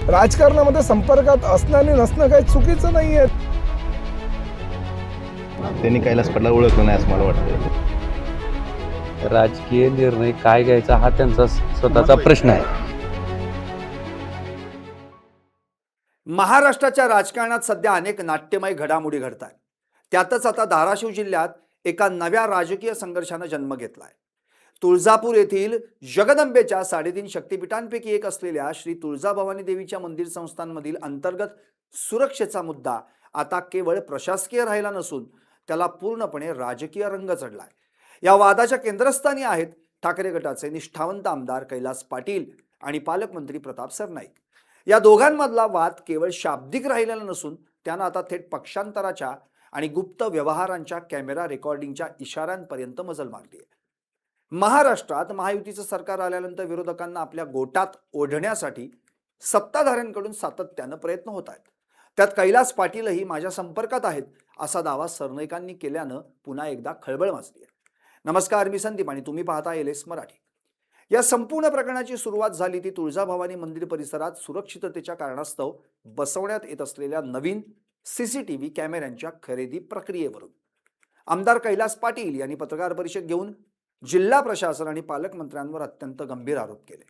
राजकारणामध्ये संपर्कात असणं आणि नसणं काही चुकीचं नाही आहे. त्यांनी कैलास पाटला ओळखलं नाही असं मला वाटतं. राजकीय निर्णय काय घ्यायचा हा त्यांचा स्वतःचा प्रश्न आहे. महाराष्ट्राच्या राजकारणात सध्या अनेक नाट्यमय घडामोडी घडत आहेत. त्यातच आता धाराशिव जिल्ह्यात एका नव्या राजकीय संघर्षानं जन्म घेतलाय. तुळजापूर येथील जगदंबेच्या 3.5 शक्तिपीठांपैकी एक असलेल्या श्री तुळजाभवानी देवीच्या मंदिर संस्थांमधील अंतर्गत सुरक्षेचा मुद्दा आता केवळ प्रशासकीय राहिला नसून त्याला पूर्णपणे राजकीय रंग चढलाय. या वादाच्या केंद्रस्थानी आहेत ठाकरे गटाचे निष्ठावंत आमदार कैलास पाटील आणि पालकमंत्री प्रताप सरनाईक. या दोघांमधला वाद केवळ शाब्दिक राहिलेला नसून त्यानं आता थेट पक्षांतराच्या आणि गुप्त व्यवहारांच्या कॅमेरा रेकॉर्डिंगच्या इशाऱ्यांपर्यंत मजल मारली आहे. महाराष्ट्रात महायुतीचं सरकार आल्यानंतर विरोधकांना आपल्या गोटात ओढण्यासाठी सत्ताधाऱ्यांकडून सातत्यानं प्रयत्न होत आहेत. त्यात कैलास पाटीलही माझ्या संपर्कात आहेत असा दावा सरनाईकांनी केल्यानं पुन्हा एकदा खळबळ माजली आहे. नमस्कार, मी संदीप आणि तुम्ही पाहता LS मराठी. या संपूर्ण प्रकरणाची सुरुवात झाली ती तुळजाभवानी मंदिर परिसरात सुरक्षिततेच्या कारणास्तव बसवण्यात येत असलेल्या नवीन CCTV कॅमेऱ्यांच्या खरेदी प्रक्रियेवरून. आमदार कैलास पाटील यांनी पत्रकार परिषद घेऊन जिल्हा प्रशासन आणि पालकमंत्र्यांवर अत्यंत गंभीर आरोप केले.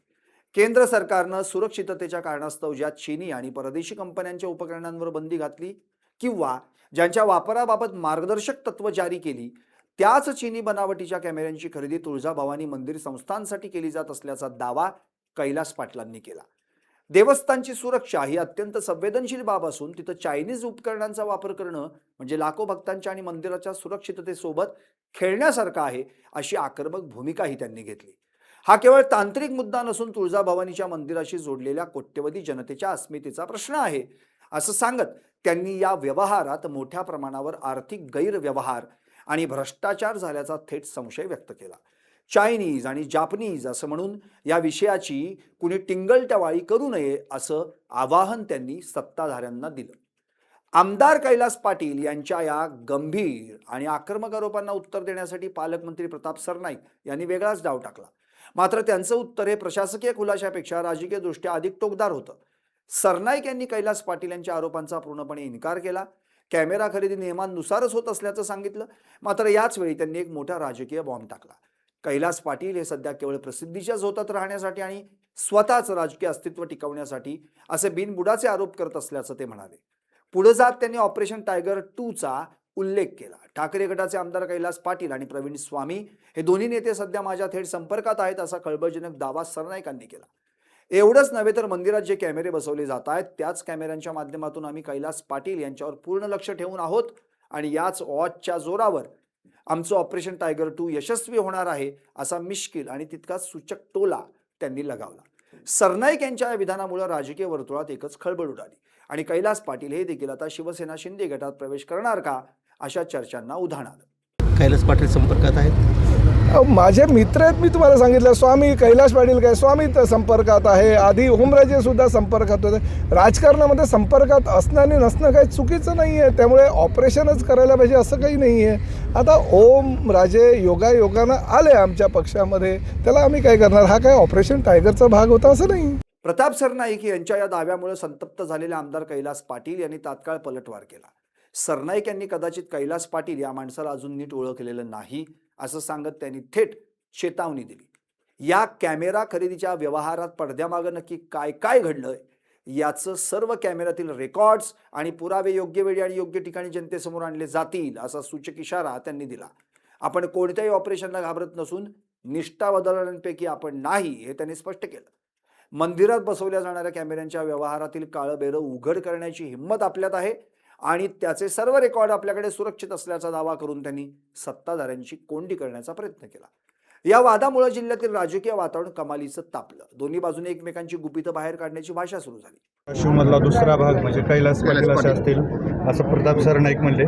केंद्र सरकारनं सुरक्षिततेच्या कारणास्तव ज्या चीनी आणि परदेशी कंपन्यांच्या उपकरणांवर बंदी घातली किंवा ज्यांच्या वापराबाबत मार्गदर्शक तत्व जारी केली त्याच चीनी बनावटीच्या कॅमेऱ्यांची खरेदी तुळजाभवानी मंदिर संस्थांसाठी केली जात असल्याचा दावा कैलास पाटलांनी केला. देवस्थानची सुरक्षा ही अत्यंत संवेदनशील बाब असून तिथं चायनीज उपकरणांचा वापर करणं म्हणजे लाखो भक्तांच्या आणि मंदिराच्या सुरक्षिततेसोबत खेळण्यासारखं आहे अशी आक्रमक भूमिकाही त्यांनी घेतली. हा केवळ तांत्रिक मुद्दा नसून तुळजाभवानीच्या मंदिराशी जोडलेल्या कोट्यवधी जनतेच्या अस्मितेचा प्रश्न आहे असं सांगत त्यांनी या व्यवहारात मोठ्या प्रमाणावर आर्थिक गैरव्यवहार आणि भ्रष्टाचार झाल्याचा थेट संशय व्यक्त केला. चायनीज आणि जापनीज असं म्हणून या विषयाची कुणी टिंगलटवाळी करू नये असं आवाहन त्यांनी सत्ताधाऱ्यांना दिलं. आमदार कैलास पाटील यांच्या या गंभीर आणि आक्रमक आरोपांना उत्तर देण्यासाठी पालकमंत्री प्रताप सरनाईक यांनी वेगळाच डाव टाकला. मात्र त्यांचं उत्तर हे प्रशासकीय खुलाशापेक्षा राजकीयदृष्ट्या अधिक टोकदार होतं. सरनाईक यांनी कैलास पाटील यांच्या आरोपांचा पूर्णपणे इन्कार केला. कॅमेरा खरेदी नियमांनुसारच होत असल्याचं सांगितलं. मात्र याच वेळी त्यांनी एक मोठा राजकीय बॉम्ब टाकला. कैलास पाटील हे सध्या केवळ प्रसिद्धीच्या झोतात राहण्यासाठी आणि स्वतःच राजकीय अस्तित्व टिकवण्यासाठी असे बिनबुडाचे आरोप करत असल्याचं ते म्हणाले. पुढे जात त्यांनी ऑपरेशन टायगर 2चा उल्लेख केला. ठाकरे गटाचे आमदार कैलास पाटील आणि प्रवीण स्वामी हे दोन्ही नेते सध्या माझ्या थेट संपर्कात आहेत असा खळबळजनक दावा सरनाईकांनी केला. एवढंच नव्हे तर मंदिरात जे कॅमेरे बसवले जात आहेत त्याच कॅमेऱ्यांच्या माध्यमातून आम्ही कैलास पाटील यांच्यावर पूर्ण लक्ष ठेवून आहोत आणि याच वॉचच्या जोरावर आमचं ऑपरेशन टायगर 2 यशस्वी होणार आहे असा मिश्किल आणि तितकाच सूचक टोला त्यांनी लगावला. सरनाईक यांच्या या विधानामुळे राजकीय वर्तुळात एकच खळबळ उडाली आणि कैलास पाटील हे देखील आता शिवसेना शिंदे गटात प्रवेश करणार का अशा चर्चांना उधाण आलं. कैलास पाटील संपर्कात आहेत. माझे मित्र आहेत, मी तुम्हाला सांगितलं. स्वामी कैलास पाटील काय स्वामी तर संपर्कात आहे. आधी ओमराजे सुद्धा संपर्कात होते. राजकारणामध्ये संपर्कात असणं आणि नसणं काही चुकीचं नाही आहे. त्यामुळे ऑपरेशनच करायला पाहिजे असं काही नाही आहे. आता ओमराजे योगायोगानं आले आमच्या पक्षामध्ये, त्याला आम्ही काय करणार? हा काय ऑपरेशन टायगरचा भाग होता असं नाही. प्रताप सरनाईक यांच्या या दाव्यामुळे संतप्त झालेले आमदार कैलास पाटील यांनी तात्काळ पलटवार केला. सरनाईक यांनी कदाचित कैलास पाटील या माणसाला अजून नीट ओळखलेलं नाही असं सांगत त्यांनी थेट चेतावणी दिली. या कॅमेरा खरेदीच्या व्यवहारात पडद्यामागं नक्की काय काय घडलंय याचं सर्व कॅमेऱ्यातील रेकॉर्ड्स आणि पुरावे योग्य वेळी आणि योग्य ठिकाणी जनतेसमोर आणले जातील असा सूचक इशारा त्यांनी दिला. आपण कोणत्याही ऑपरेशनला घाबरत नसून निष्ठा बदलण्यापैकी आपण नाही हे त्यांनी स्पष्ट केलं. मंदिरात बसवल्या जाणाऱ्या कॅमेऱ्यांच्या व्यवहारातील काळबेरं उघड करण्याची हिंमत आपल्यात आहे आणि त्याचे सर्व रेकॉर्ड आपल्याकडे सुरक्षित असल्याचा दावा करून त्यांनी सत्ताधाऱ्यांची कोंडी करण्याचा प्रयत्न केला. या वादामुळे जिल्ह्यातील राजकीय वातावरण कमालीचं तापलं. दोन्ही बाजूने एकमेकांची गुपितं बाहेर काढण्याची भाषा सुरू झाली. धाराशिवमधला दुसरा भाग म्हणजे कैलास पाटील असे असतील असं प्रताप सरनाईक म्हणले.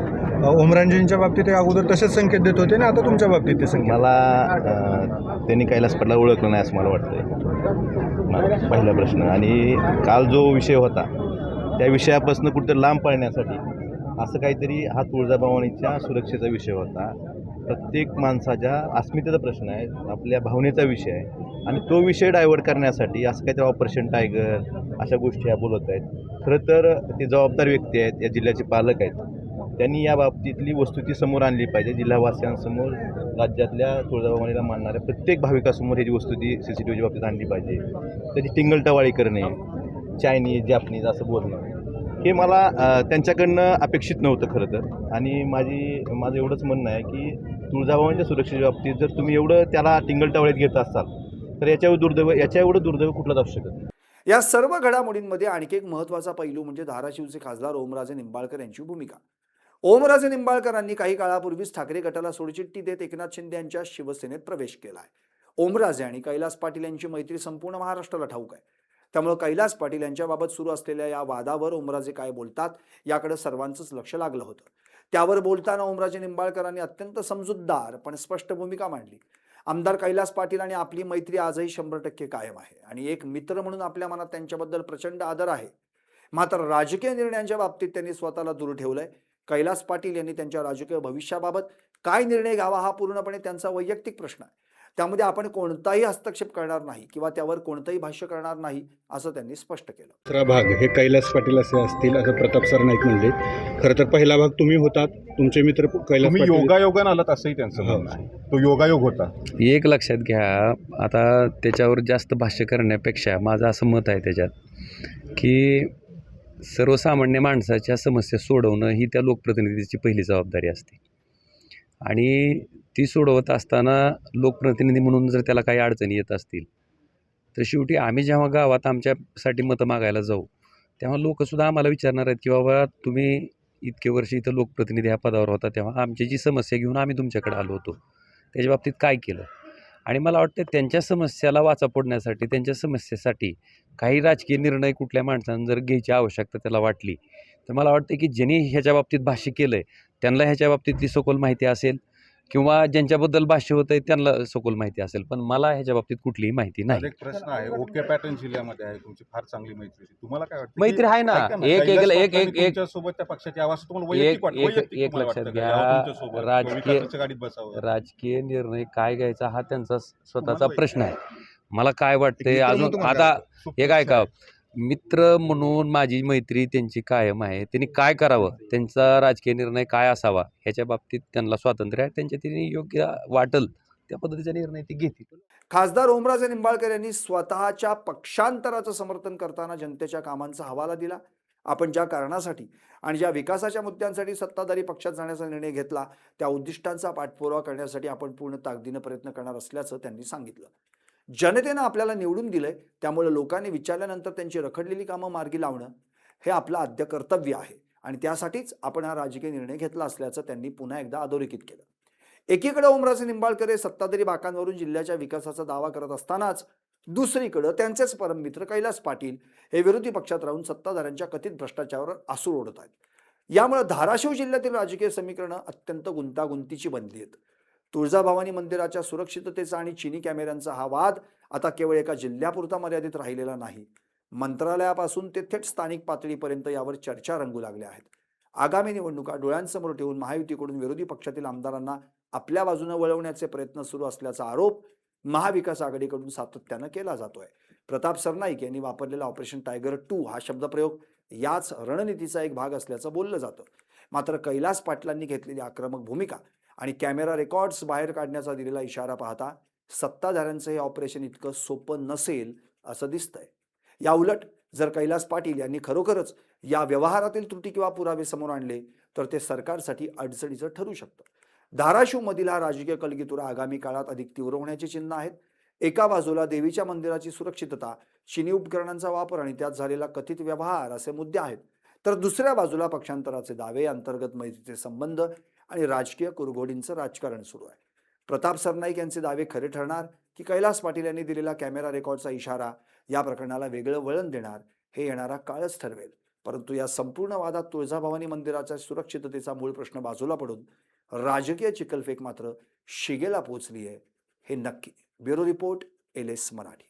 ओमराजेंच्या बाबतीत अगोदर तसेच संकेत देत होते ना, आता तुमच्या बाबतीत ते संकेत? मला त्यांनी कैलास पाटला ओळखलं नाही असं मला वाटतंय. पहिला प्रश्न. आणि काल जो विषय होता त्या विषयापासून कुठेतरी लांब पळण्यासाठी असं काहीतरी हा तुळजाभवानीच्या सुरक्षेचा विषय होता. प्रत्येक माणसाच्या अस्मितेचा प्रश्न आहे, आपल्या भावनेचा विषय आहे आणि तो विषय डायव्हर्ट करण्यासाठी असं काहीतरी ऑपरेशन टायगर अशा गोष्टी ह्या बोलत आहेत. खरं तर ते जबाबदार व्यक्ती आहेत, या जिल्ह्याचे पालक आहेत, त्यांनी या बाबतीतली वस्तुस्थिती समोर आणली पाहिजे. जिल्हावासियांसमोर, राज्यातल्या तुळजाभवानीला मानणाऱ्या प्रत्येक भाविकासमोर ह्याची वस्तुस्थिती CCTVच्या बाबतीत आणली पाहिजे. त्याची टिंगलटवाळी करणे, चायनीज जॅपनीज असं बोलणं हे मला त्यांच्याकडनं अपेक्षित नव्हतं खरं तर. आणि माझं एवढंच म्हणणं आहे की तुळजाभवानीच्या सुरक्षेच्या बाबतीत जर तुम्ही एवढं त्याला टिंगलटवाळीत घेत असाल तर याच्या एवढं दुर्दैव कुठलंच असू शकत नाही. या सर्व घडामोडींमध्ये आणखी एक महत्त्वाचा पैलू म्हणजे धाराशिवचे खासदार ओमराजे निंबाळकर यांची भूमिका. ओमराजे निंबाळकरांनी काही काळापूर्वीच ठाकरे गटाला सोडचिठ्ठी देत एकनाथ शिंदे यांच्या शिवसेनेत प्रवेश केला आहे. ओमराजे आणि कैलास पाटील यांची मैत्री संपूर्ण महाराष्ट्राला ठाऊक आहे. त्यामुळे कैलास पाटील यांच्याबाबत सुरू असलेल्या या वादावर ओमराजे काय बोलतात याकडे सर्वांचंच लक्ष लागलं होतं. त्यावर बोलताना ओमराजे निंबाळकरांनी अत्यंत समजूतदार पण स्पष्ट भूमिका मांडली. आमदार कैलास पाटील आणि आपली मैत्री आजही 100% कायम आहे आणि एक मित्र म्हणून आपल्या मनात त्यांच्याबद्दल प्रचंड आदर आहे. मात्र राजकीय निर्णयांच्या बाबतीत त्यांनी स्वतःला दूर ठेवलंय. कैलास पाटील यांनी त्यांच्या राजकीय भविष्याबाबत काय निर्णय घ्यावा हा पूर्णपणे त्यांचा वैयक्तिक प्रश्न आहे. त्यामध्ये आपण कोणताही हस्तक्षेप करणार नाही किंवा त्यावर कोणतंही भाष्य करणार नाही असं त्यांनी स्पष्ट केलं. दुसरा भाग हे कैलास पाटील असे असतील असं प्रताप सरनाईक म्हणले. खरं तर पहिला भाग तुम्ही होतात, तुमचे मित्र कैलास तुम्ही पाटील. योगायोगानं आलात असंही त्यांचं म्हणणं आहे. तो योगायोग होता. एक लक्षात घ्या, आता त्याच्यावर जास्त भाष्य करण्यापेक्षा माझं असं मत आहे त्याच्यात की सर्वसामान्य माणसाच्या समस्या सोडवणं ही त्या लोकप्रतिनिधीची पहिली जबाबदारी असते आणि ती सोडवत असताना लोकप्रतिनिधी म्हणून जर त्याला काही अडचणी येत असतील तर शेवटी आम्ही जेव्हा गावात आमच्यासाठी मतं मागायला जाऊ तेव्हा लोकंसुद्धा आम्हाला विचारणार आहेत की बाबा तुम्ही इतके वर्ष इथं लोकप्रतिनिधी ह्या पदावर होता तेव्हा आमची जी समस्या घेऊन आम्ही तुमच्याकडे आलो होतो त्याच्या बाबतीत काय केलं. आणि मला वाटतं त्यांच्या समस्याला वाचा फोडण्यासाठी, त्यांच्या समस्येसाठी काही राजकीय निर्णय कुठल्या माणसानं जर घ्यायची आवश्यकता त्याला वाटली तर मला वाटतं की ज्यांनी ह्याच्या बाबतीत भाष्य केलं आहे त्यांना ह्याच्या बाबतीतली सखोल माहिती असेल किंवा ज्यांच्याबद्दल भाष्य होतं आहे त्यांना सखोल माहिती असेल, पण मला ह्याच्या बाबतीत कुठलीही माहिती नाही. एक प्रश्न आहे, ओके पॅटर्न जिल्ह्यामध्ये आहे तुमची फार चांगली मैत्री. तुम्हाला काय वाटतं? मैत्री आहे ना. एक सोबत त्या पक्षाची आवाज तुम्हाला वैयक्तिक वाटतं? वैयक्तिक एक तुम्हाला लक्षात वाटतं घ्या, का? यावं तुमच्यासोबत, राजकीय- विकासाच्या गाडीत बसावं. राजकीय निर्णय काय घ्यायचा हा त्यांचा स्वतःचा तुम्हाला प्रश्न आहे. मला काय वाटतंय मित्र अजून म्हणून आता तुम्हाला हे काय का मित्र म्हणून माझी मैत्री त्यांची कायम आहे. त्यांनी काय करावं, त्यांचा राजकीय निर्णय काय असावा ह्याच्या बाबतीत त्यांना स्वातंत्र्य आहे. त्यांच्या त्यांनी योग्य वाटेल त्या पद्धतीचा निर्णय ते घेतील. खासदार ओमराजे निंबाळकर यांनी स्वतःच्या पक्षांतराचं समर्थन करताना जनतेच्या कामांचा हवाला दिला. आपण ज्या कारणासाठी आणि ज्या विकासाच्या मुद्द्यांसाठी सत्ताधारी पक्षात जाण्याचा निर्णय घेतला त्या उद्दिष्टांचा पाठपुरावा करण्यासाठी आपण पूर्ण ताकदीनं प्रयत्न करणार असल्याचं त्यांनी सांगितलं. जनतेनं आपल्याला निवडून दिलंय त्यामुळे लोकांनी विचारल्यानंतर त्यांची रखडलेली कामं मार्गी लावणं हे आपलं आद्य कर्तव्य आहे आणि त्यासाठीच आपण हा राजकीय निर्णय घेतला असल्याचं त्यांनी पुन्हा एकदा अधोरेखित केलं. एकीकडे ओमराजे निंबाळकर हे सत्ताधारी बाकांवरून जिल्ह्याच्या विकासाचा दावा करत असतानाच दुसरीकडे त्यांचेच परममित्र कैलास पाटील हे विरोधी पक्षात राहून सत्ताधाऱ्यांच्या कथित भ्रष्टाचारावर आसूर ओढत आहेत. यामुळे धाराशिव जिल्ह्यातील राजकीय समीकरणं अत्यंत गुंतागुंतीची बनली आहेत. तुळजाभवानी मंदिराच्या सुरक्षिततेचा आणि चिनी कॅमेऱ्यांचा हा वाद आता केवळ एका जिल्ह्यापुरता मर्यादित राहिलेला नाही. मंत्रालयापासून ते थेट स्थानिक पातळीपर्यंत यावर चर्चा रंगू लागल्या आहेत. आगामी निवडणुका डोळ्यांसमोर ठेवून महायुतीकडून विरोधी पक्षातील आमदारांना आपल्या बाजूने वळवण्याचे प्रयत्न सुरू असल्याचा आरोप महाविकास आघाडीकडून सातत्यानं केला जातोय. प्रताप सरनाईक यांनी वापरलेला ऑपरेशन टायगर 2 हा शब्दप्रयोग याच रणनीतीचा एक भाग असल्याचं बोललं जातं. मात्र कैलास पाटलांनी घेतलेली आक्रमक भूमिका आणि कॅमेरा रेकॉर्ड्स बाहेर काढण्याचा दिलेला इशारा पाहता सत्ताधाऱ्यांचं हे ऑपरेशन इतकं सोपं नसेल असं दिसतंय. या उलट जर कैलास पाटील यांनी खरोखरच या व्यवहारातील त्रुटी किंवा पुरावे समोर आणले तर ते सरकारसाठी अडचणीचं ठरू शकतं. धाराशिवमधील हा राजकीय कलगीतुरा आगामी काळात अधिक तीव्र होण्याची चिन्ह आहेत. एका बाजूला देवीच्या मंदिराची सुरक्षितता, चिनी उपकरणांचा वापर आणि त्यात झालेला कथित व्यवहार असे मुद्दे आहेत, तर दुसऱ्या बाजूला पक्षांतराचे दावे, अंतर्गत मैत्रीचे संबंध आणि राजकीय कुरघोडींचं राजकारण सुरू आहे. प्रताप सरनाईक यांचे दावे खरे ठरणार की कैलास पाटील यांनी दिलेला कॅमेरा रेकॉर्डचा इशारा या प्रकरणाला वेगळं वळण देणार हे येणारा काळच ठरवेल. परंतु या संपूर्ण वादात तुळजाभवानी मंदिराच्या सुरक्षिततेचा मूळ प्रश्न बाजूला पडून राजकीय चिखलफेक मात्र शिगेला पोहोचली आहे हे नक्की. Bureau report, LS Marathi.